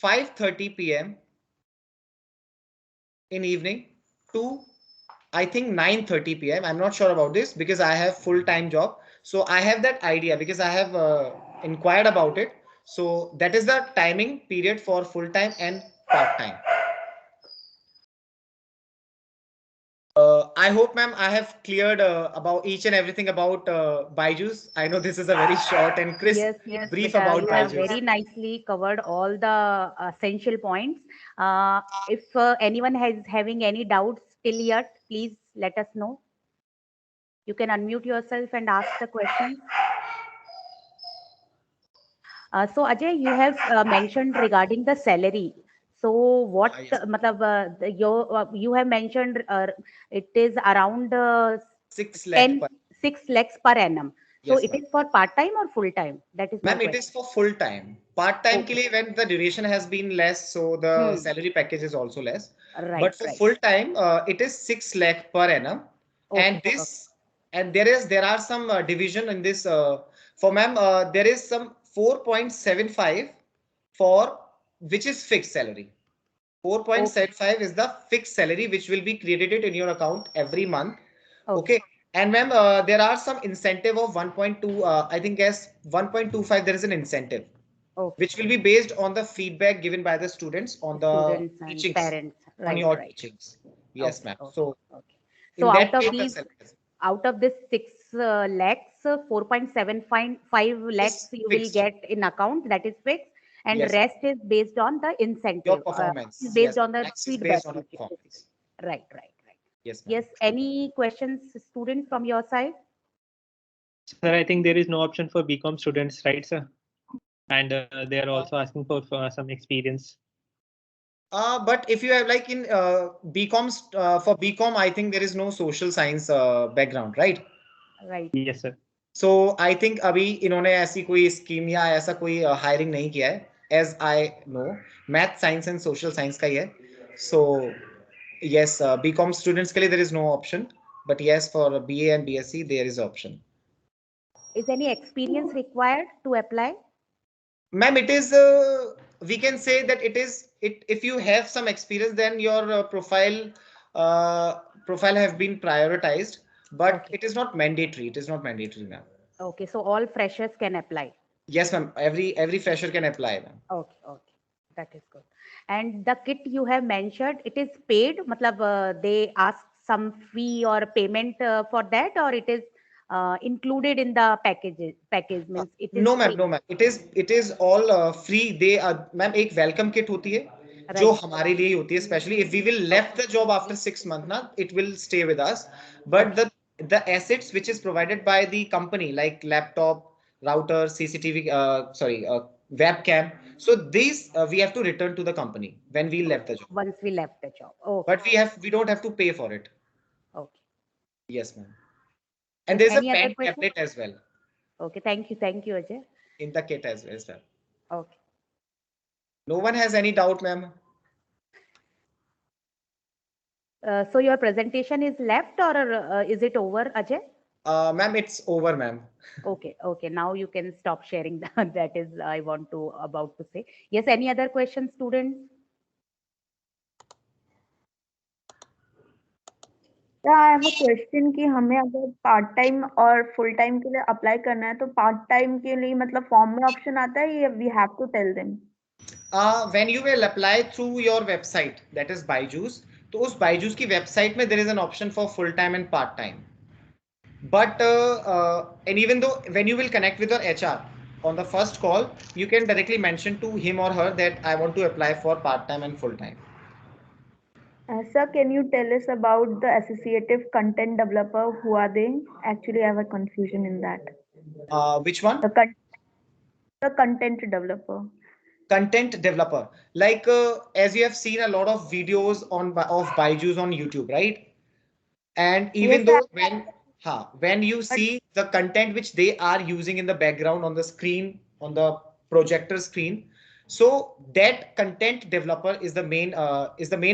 5:30 p.m. in evening to I think 9:30 p.m. I'm not sure about this because I have full-time job. So I have that idea because I have inquired about it. So that is the timing period for full-time and part-time. I hope, ma'am, I have cleared about each and everything about Byju's. I know this is a very short and crisp brief Beta, about you have Byju's. very nicely covered all the essential points. If anyone has having any doubts till yet, please let us know. You can unmute yourself and ask the questions. So Ajay, you have mentioned regarding the salary. So what, Yes. you have mentioned it is around 6 lakh 6 lakhs per annum. So Yes, it ma'am. is for part time or full time? That is my Ma'am, it question. is for full time. Part time Okay. के लिए when the duration has been less, so the salary package is also less. Right, But for right. full time, it is 6 lakh per annum. And Okay, this and there are some division in this. For ma'am, there is some 4.75 for which is fixed salary. 4.75 is the fixed salary which will be credited in your account every month. Okay. And ma'am, there are some incentive of 1.2, I think as 1.25, there is an incentive, which will be based on the feedback given by the students on the Students and teachings, parents. on Right, your right. teachings. Yes, ma'am. Okay, So okay. in So that way, the salary is out of this 6 lakhs, 4.75 lakhs you will fixed. get in account, that is fixed, and Yes. rest is based on the Your incentive, performance. is Yes. based on the Next is feedback based on your you get. performance. Right, right, right. Yes, ma'am. Yes, any questions, students, from your side? Sir, I think there is no option for BCom students, right, sir? And they are also asking for some experience. But if you have like in BComs for BCom, I think there is no social science background, right? Right. Yes, sir. So I think अभी इन्होंने ऐसी कोई scheme या ऐसा कोई hiring नहीं किया है as I know. Math science and social science का ही है. So yes, BCom students के लिए there is no option, but yes, for BA and BSc there is option. Is any experience required to apply? Ma'am, it is we can say that it is it if you have some experience, then your profile have been prioritized, but Okay. it is not mandatory. It is not mandatory, ma'am. Okay, so all freshers can apply. Yes, ma'am. Every fresher can apply, ma'am. Okay, okay, that is good. And the kit you have mentioned, it is paid, matlab they ask some fee or payment for that, or it is included in the package? Package means it is No, ma'am. free. No, ma'am. It is all free. They are, ma'am. एक welcome kit होती है जो Right. हमारे लिए ही होती है. Especially if we will left the job after 6 months, na, it will stay with us. But Okay. the assets which is provided by the company, like laptop, router, CCTV, webcam. So these we have to return to the company when we left the job. Once we left the job. Okay. But we don't have to pay for it. Okay. Yes, ma'am. And Yes, there's a any other pen question? tablet as well Okay, thank you, Ajay. in the kit as well. Okay. No one has any doubt, ma'am. So your presentation is left, or is it over, Ajay? Ma'am, it's over, ma'am. Okay, okay. Now you can stop sharing that. That is, I want to about to say. Yes, any other questions, students? I have a question कि हमें अगर part time और full time के लिए apply करना है तो part time के लिए मतलब फॉर्म में ऑप्शन आता है या we have to tell them? When you will apply through your website, that is Byju's, तो उस Byju's की website में there is an option for full time and part time. But and even though when you will connect with your HR on the first call, you can directly mention to him or her that I want to apply for part time and full time. Sir, can you tell us about the associative content developer? Who are they? Actually, I have a confusion in that. Which one? The content developer. Content developer. Like as you have seen a lot of videos of Byju's on YouTube, right? And even Yes, though when you see the content which they are using in the background on the screen, on the projector screen, so that content developer is the main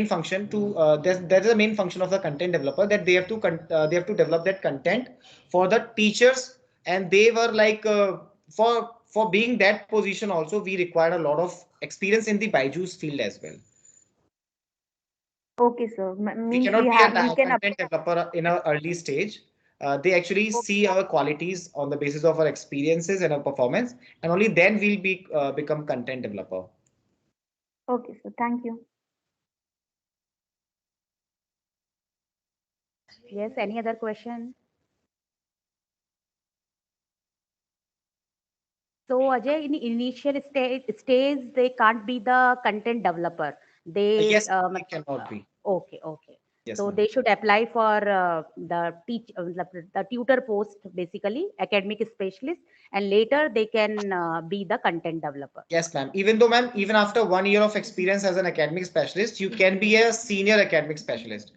function to that is the main function of the content developer, that they have to develop that content for the teachers. And they were like for being that position also, we required a lot of experience in the Byju's field as well. Okay, sir. We Means cannot we be have a we can content developer in an early stage. They actually see our qualities on the basis of our experiences and our performance, and only then we'll become content developer. Okay, sir. Thank you. Yes, any other question? So Ajay, in initial stage, they can't be the content developer. They Yes, they cannot be. Okay, okay. Yes, So ma'am. they should apply for the tutor post, basically academic specialist, and later they can be the content developer. Yes, ma'am. Even though, ma'am, even after 1 year of experience as an academic specialist, you can be a senior academic specialist.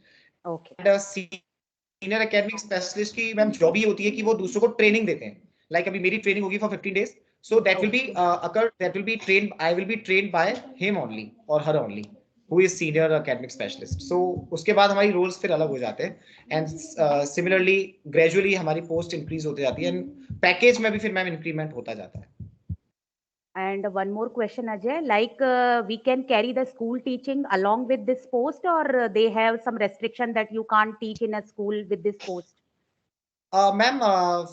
Okay. And a senior academic specialist की ma'am job ही होती है कि वो दूसरों को training देते हैं. Like अभी मेरी ट्रेनिंग होगी for 15 days. So that will be trained. I will be trained by him only or her only, who is senior academic specialist. So उसके बाद हमारी roles फिर अलग हो जाते हैं. And similarly, gradually हमारी post increase होते जाती है. And package में भी फिर मैम increment होता जाता है. And one more question, Ajay, like we can carry the school teaching along with this post, or they have some restriction that you can't teach in a school with this post? Ma'am,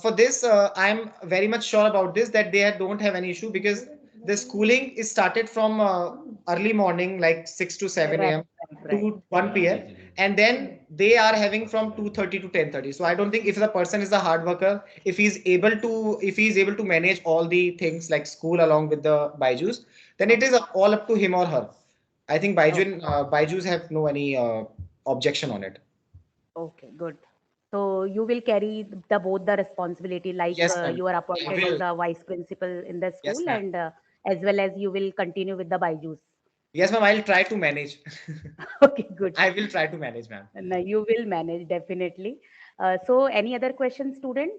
for this, I'm very much sure about this, that they don't have any issue, because the schooling is started from early morning, like 6 to 7 a.m. to 1 p.m. and then they are having from 2:30 to 10:30. So I don't think if the person is a hard worker, if he's able to manage all the things like school along with the Byju's, then it is all up to him or her. I think Byju's have no any objection on it. Okay, good. So you will carry the both the responsibility, like Yes, ma'am. you are I appointed as will. a vice principal in the Yes, school, ma'am. and as well as you will continue with the Byju's. Yes, ma'am. I'll try to manage. Okay, good. I will try to manage, ma'am. No, you will manage definitely. So any other questions, student?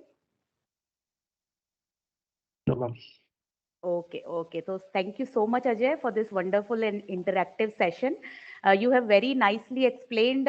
No, ma'am. Okay, okay. So thank you so much, Ajay, for this wonderful and interactive session. You have very nicely explained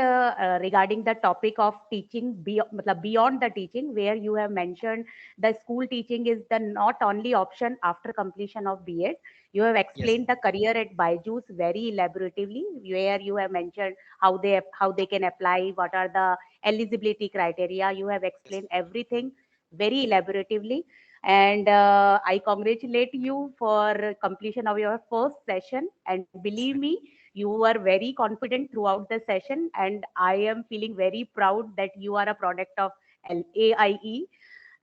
regarding the topic of teaching beyond the teaching, where you have mentioned the school teaching is the not only option after completion of B.Ed. You have Yes. explained the career at Byju's very elaboratively, where you have mentioned how they can apply, what are the eligibility criteria. You have explained everything very elaboratively, and I congratulate you for completion of your first session. And believe me, you were very confident throughout the session, and I am feeling very proud that you are a product of AIE.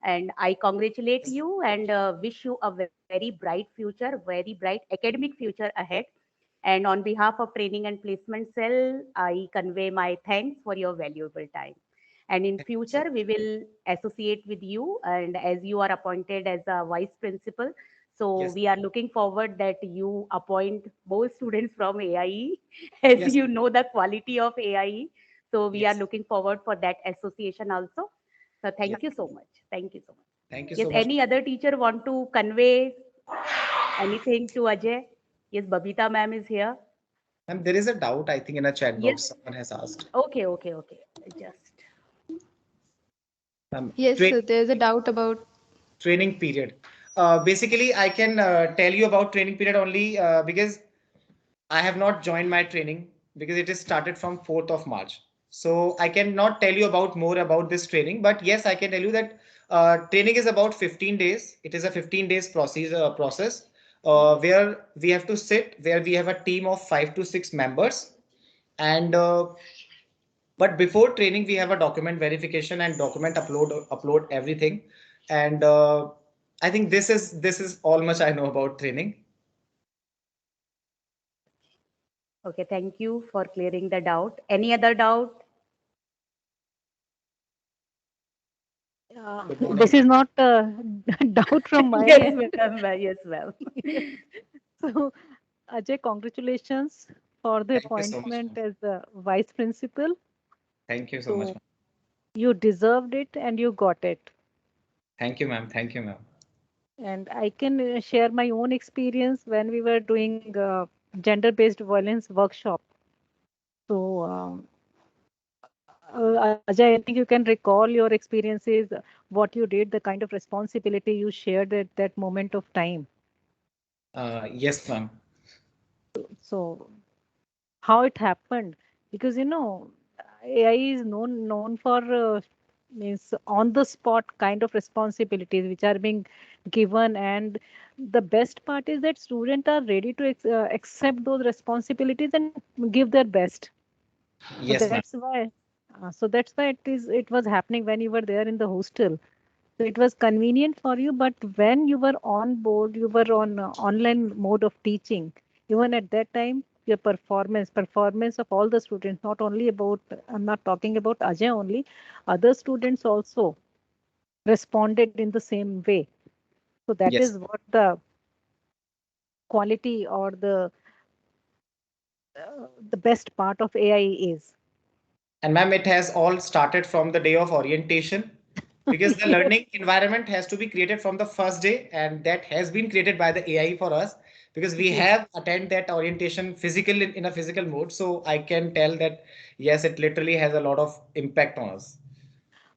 And I congratulate you and wish you a very bright future, very bright academic future ahead. And on behalf of Training and Placement Cell, I convey my thanks for your valuable time. And in future, we will associate with you. And as you are appointed as a vice principal, so Yes. we are looking forward that you appoint more students from AIE, as Yes. you know the quality of AIE. So we are Yes. looking forward for that association also. So Yes. thank you so much. Thank you so much. Thank you Yes, so much. any other teacher want to convey anything to Ajay? Yes, Babita ma'am is here. Ma'am, there is a doubt, I think, in a chat Yes. box. Someone has asked. Okay, okay, okay. Just Yes, Train, so there's a doubt about. training period. Basically, I can tell you about training period only because I have not joined my training because it is started from 4th of March. So I cannot tell you about more about this training, but yes, I can tell you that training is about 15 days. It is a 15 days process where we have to sit, where we have a team of 5 to 6 members. And but before training, we have a document verification and document upload everything. And I think this is all much I know about training. okay. Thank you for clearing the doubt. Any other doubt? Good morning. This is not a doubt from my Yes, end. ma'am. Yes, ma'am. So, Ajay, congratulations for the Thank you so much, appointment ma'am. as the vice principal. Thank you so much, So, ma'am. you deserved it and you got it. Thank you, ma'am. Thank you, ma'am. And I can share my own experience when we were doing gender-based violence workshop. So, Ajay, I think you can recall your experiences, what you did, the kind of responsibility you shared at that moment of time. Yes, ma'am. So, how it happened? Because AI is known for means on the spot kind of responsibilities which are being given, and the best part is that students are ready to accept those responsibilities and give their best. So Yes, ma'am. that's why it was happening when you were there in the hostel. So it was convenient for you, but when you were on board, you were on online mode of teaching. Even at that time, your performance of all the students, not only about, I'm not talking about Ajay only, other students also responded in the same way. So that Yes. is what the quality or the best part of AI is. And ma'am, it has all started from the day of orientation because the Yes. learning environment has to be created from the first day, and that has been created by the AI for us because we Yes. have attend that orientation physical in a physical mode. So I can tell that yes, it literally has a lot of impact on us.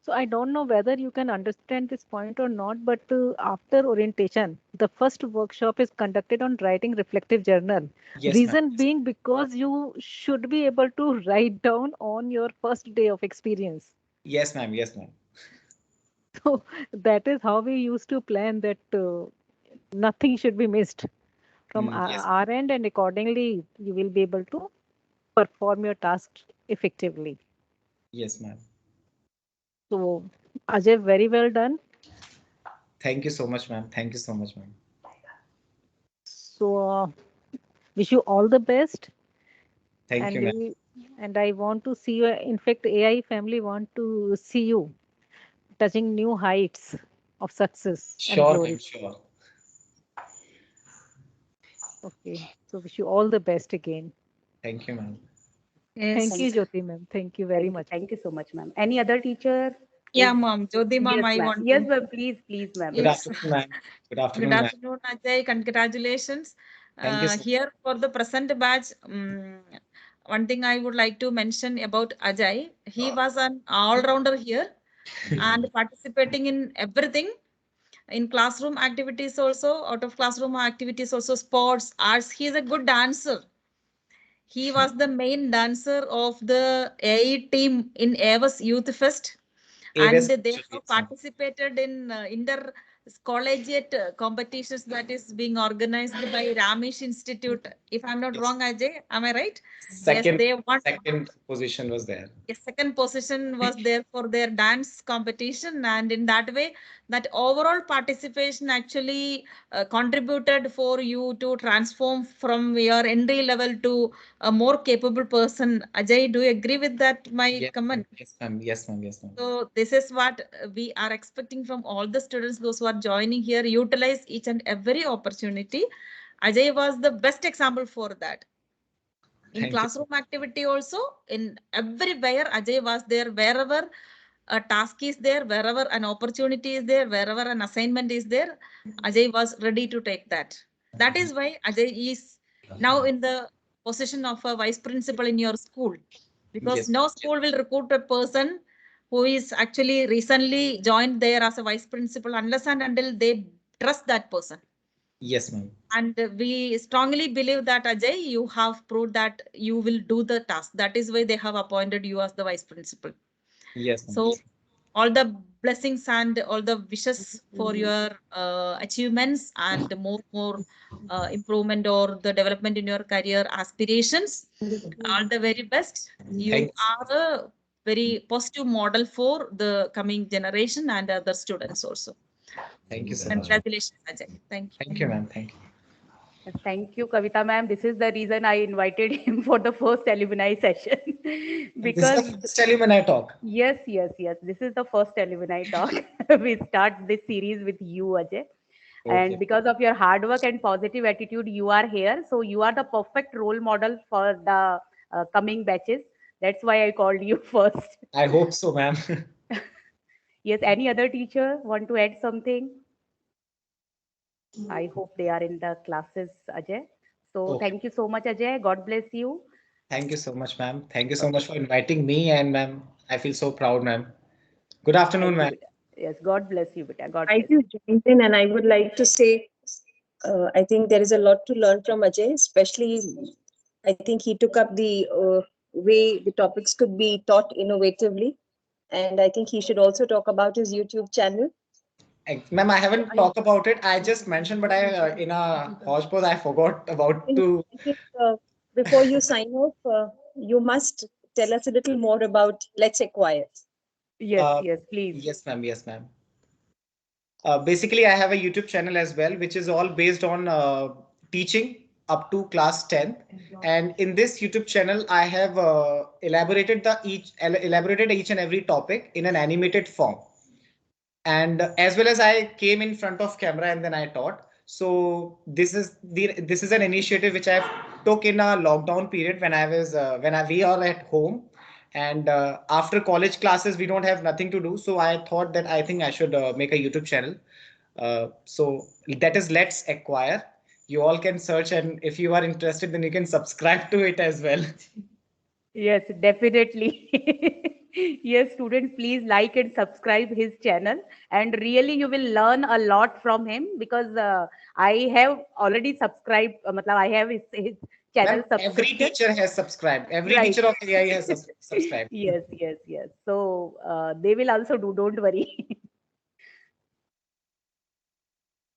So I don't know whether you can understand this point or not, but after orientation, the first workshop is conducted on writing reflective journal. Yes, ma'am. Reason being because you should be able to write down on your first day of experience. Yes, ma'am. Yes, ma'am. So that is how we used to plan that nothing should be missed from Yes. our end, and accordingly you will be able to perform your task effectively. Yes, ma'am. So, Ajay, very well done. Thank you so much, ma'am. Thank you so much, ma'am. So, wish you all the best. Thank you, And ma'am. I want to see you. In fact, AI family want to see you touching new heights of success and Sure, ma'am. glory. Sure. Okay. So, wish you all the best again. Thank you, ma'am. Thank Thank, you, Jyoti ma'am. Thank you very much. thank you so much, ma'am. Any other teacher? Yeah, Would ma'am. Jyoti ma'am, yes, I ma'am. want Yes, to. ma'am. Please, ma'am. Good Yes. afternoon, ma'am. Good Good afternoon, ma'am. afternoon, Ajay. Congratulations. Thank you so Here for the present batch, one thing I would like to mention about Ajay, he was an all-rounder here and participating in everything, in classroom activities also, out of classroom activities also, sports, arts. He is a good dancer. He was the main dancer of the AI team in AVAS Youth Fest, and Aves. they Yes, have ma'am. participated in inter collegiate competitions that is being organized by Ramesh Institute. If I'm not Yes. wrong, Ajay, am I right? Yes, Second, they won. second position was there. A second position was there for their dance competition, and in that way, that overall participation actually contributed for you to transform from your entry level to a more capable person. Ajay, do you agree with that, my Yes, comment? yes, ma'am. Yes, ma'am. Yes, ma'am. So this is what we are expecting from all the students, those who are joining here, utilize each and every opportunity. Ajay was the best example for that. In Thank you. classroom activity also, in everywhere Ajay was there. Wherever a task is there, wherever an opportunity is there, wherever an assignment is there, Ajay was ready to take that. That is why Ajay is now in the position of a vice principal in your school, because Yes. no school will recruit a person who is actually recently joined there as a vice principal unless and until they trust that person. Yes, ma'am. And we strongly believe that Ajay, you have proved that you will do the task. That is why they have appointed you as the vice principal. Yes, ma'am. So all the blessings and all the wishes for your achievements and more improvement or the development in your career aspirations. All the very best. You Thank, are a very positive model for the coming generation and other students also. thank you so much, ma'am. Congratulations, Ajay. Thank you. Thank you, ma'am. Thank you. Thank you, Kavita ma'am. This is the reason I invited him for the first alumni session And this is because the first alumni talk. yes, yes, yes. This is the first alumni talk. We start this series with you, Ajay. Okay. And because of your hard work and positive attitude, you are here. So you are the perfect role model for the coming batches. That's why I called you first. I hope so, ma'am. Yes, any other teacher want to add something? I hope they are in the classes, Ajay. So Okay. thank you so much, Ajay. God bless you. Thank you so much, ma'am. Thank you so much for inviting me, and ma'am, I feel so proud, ma'am. Good afternoon, Thank you, ma'am. beta. Yes, God bless you, beta. God I bless just joined in and I would like to say, I think there is a lot to learn from Ajay, especially I think he took up the way the topics could be taught innovatively. And I think he should also talk about his YouTube channel. Ma'am, I haven't talked about it. I just mentioned, but I in a hodgepodge, I forgot about to. I think before you sign off, you must tell us a little more about Let's Acquire. Yes, Uh, yes, please. yes, ma'am. Yes, ma'am. Basically, I have a YouTube channel as well, which is all based on teaching up to class 10th. And in this YouTube channel, I have elaborated each and every topic in an animated form. And as well as I came in front of camera and then I taught. So this is an initiative which I've took in a lockdown period when I was we are at home, and after college classes we don't have nothing to do. So I thought that I think I should make a YouTube channel. So that is Let's Acquire. You all can search, and if you are interested, then you can subscribe to it as well. Yes, definitely. Yes, students, please like and subscribe his channel. And really, you will learn a lot from him because I have already subscribed. I have his channel Ma'am, every subscription. teacher has subscribed. Every Right. teacher of AI has subscribed. Yes, yes, yes. So they will also do. Don't worry.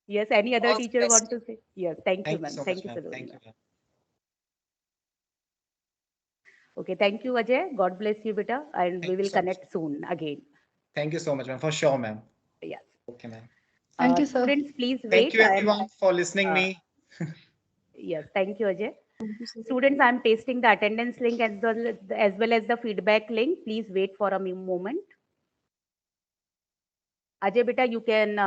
Yes. Any other All the teacher best. want to say? Yes. Thank you, Thank you ma'am. so Thank much, you, ma'am. Saloni, Thank ma'am. you, ma'am. Okay, thank you, Ajay. God bless you, beta, and we Thank you will so much. connect soon again. Thank you so much, ma'am. For sure, ma'am. Yes. Okay, ma'am. Thank you, sir. Students, please Thank wait. you, everyone, for listening me. Yes, thank you, Ajay. Students, I'm pasting the attendance link as well as the feedback link. Please wait for a moment. Ajay, beta, you can